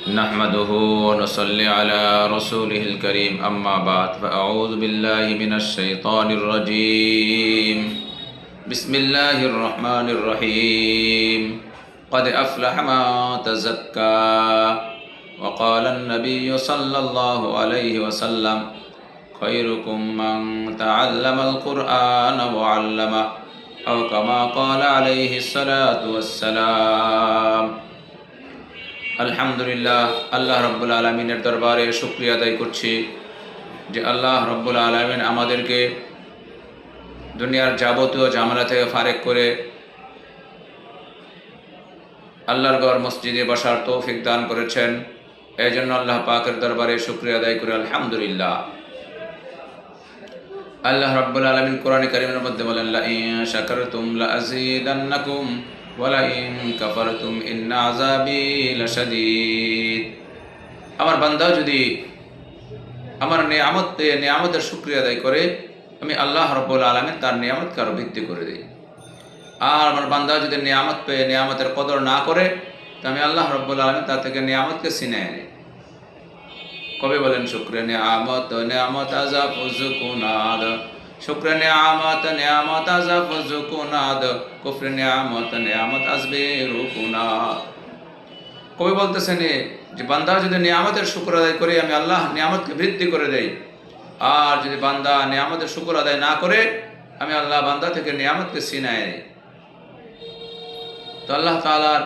نحمده ونصلي على رسوله الكريم أما بعد فأعوذ بالله من الشيطان الرجيم بسم الله الرحمن الرحيم قد أفلح من تزكى وقال النبي صلى الله عليه وسلم خيركم من تعلم القرآن وعلمه أو كما قال عليه الصلاة والسلام আলহামদুলিল্লাহ আল্লাহ রব্বুল আলমিনের দরবারে শুকরিয়া আদায় করছি যে আল্লাহ রব্বুল আলমিন আমাদেরকে দুনিয়ার যাবতীয় ঝামেলা থেকে ফারেক করে আল্লাহর ঘর মসজিদে বসার তৌফিক দান করেছেন। এই জন্য আল্লাহ পাকের দরবারে শুকরিয়া আদায় করে আলহামদুলিল্লাহ। আল্লাহ রব্বুল আলমিন কোরআন কারীমের মধ্যে বলেন, লা ইন শাকারতুম লা আযীদান্নাকুম ওয়ালাইন কাফারতুম ইন্না আযাবি লাশাদীদ। আমার বান্দা যদি আমার নিয়ামতের শুকরিয়া আদায় করে, আমি আল্লাহ রাব্বুল আলামিন তার নিয়ামতকে আরো বৃদ্ধি করে দিই। আর আমার বান্দা যদি নিয়ামত পেয়ে নিয়ামতের কদর না করে, তো আমি আল্লাহ রাব্বুল আলামিন তার থেকে নিয়ামতকে ছিনিয়ে নিই। কবি বলেন, শুকরে নিয়ামত আযাব যুকুনাদ, শুকরে নিয়ামত আযাব যুকুনাদ, কুফরে নিয়ামত আযবে রুকুনাদ। কবি বলতেছেন যে বান্দা যদি নিয়ামতের শুকর আদায় করে, আমি আল্লাহ নিয়ামতকে বৃদ্ধি করে দেই। আর যদি বান্দা নিয়ামতের শুকর আদায় না করে, আমি আল্লাহ বান্দা থেকে নিয়ামতকে ছিনিয়ে নিই। তো আল্লাহ তাআলার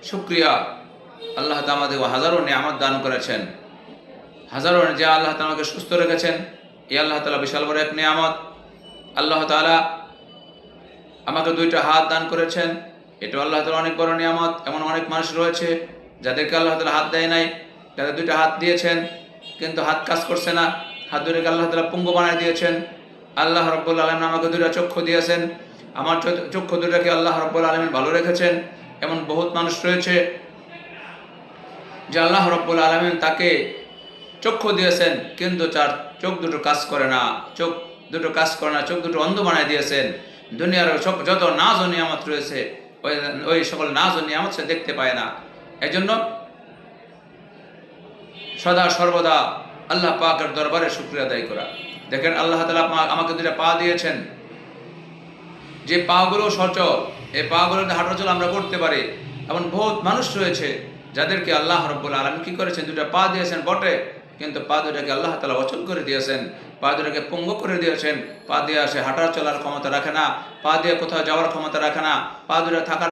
শুকরিয়া, আল্লাহ তাআলা আমাদের হাজারো নিয়ামত দান করেছেন। হাজারো, যে আল্লাহ তাআলা আমাকে সুস্থ রেখেছেন, এই আল্লাহ তাআলা বিশাল বড় এক নিয়ামত। আল্লাহ তাআলা আমাকে দুইটা হাত দান করেছেন, এটাও আল্লাহ তাআলা অনেক বড় নিয়ামত। এমন অনেক মানুষ রয়েছে যাদেরকে আল্লাহ তাআলা হাত দেয় নাই, যাদের দুইটা হাত দিয়েছেন কিন্তু হাত কাজ করছে না, হাত দুটোকে আল্লাহ তাআলা পঙ্গু বানিয়ে দিয়েছেন। আল্লাহ রাব্বুল আলামিন আমাকে দুইটা চক্ষু দিয়েছেন, আমার চক্ষু দুটাকে আল্লাহ রাব্বুল আলামিন ভালো রেখেছেন। এমন বহুত মানুষ রয়েছে যে আল্লাহ রাব্বুল আলামিন তাকে চক্ষু দিয়েছেন কিন্তু তার চোখ দুটো কাজ করে না, চোখ দুটো অন্ধ বানিয়ে দিয়েছেন। দুনিয়ার যত নাজ ও নিয়ামত রয়েছে, ওই সকল নাজ ও নিয়ামত সে দেখতে পায় না। এই জন্য সদা সর্বদা আল্লাহ পাকের দরবারে শুকরিয়া আদায় করা। দেখেন, আল্লাহ তাআলা আমাকে দুইটা পা দিয়েছেন, যে পাগুলো সচল, এই পাগুলোতে হাঁটাচল আমরা করতে পারি। এমন বহুত মানুষ রয়েছে যাদেরকে আল্লাহ রাব্বুল আলামিন কি করেছেন, দুইটা পা দিয়েছেন বটে, কিন্তু পা দুটাকে আল্লাহ তাআলা অচল করে দিয়েছেন, পা দুটাকে পঙ্গু করে দিয়েছেন। পা দিয়ে সে হাঁটা চলার ক্ষমতা রাখে না, পা দিয়ে কোথাও যাওয়ার ক্ষমতা রাখে না, পা দুটা থাকার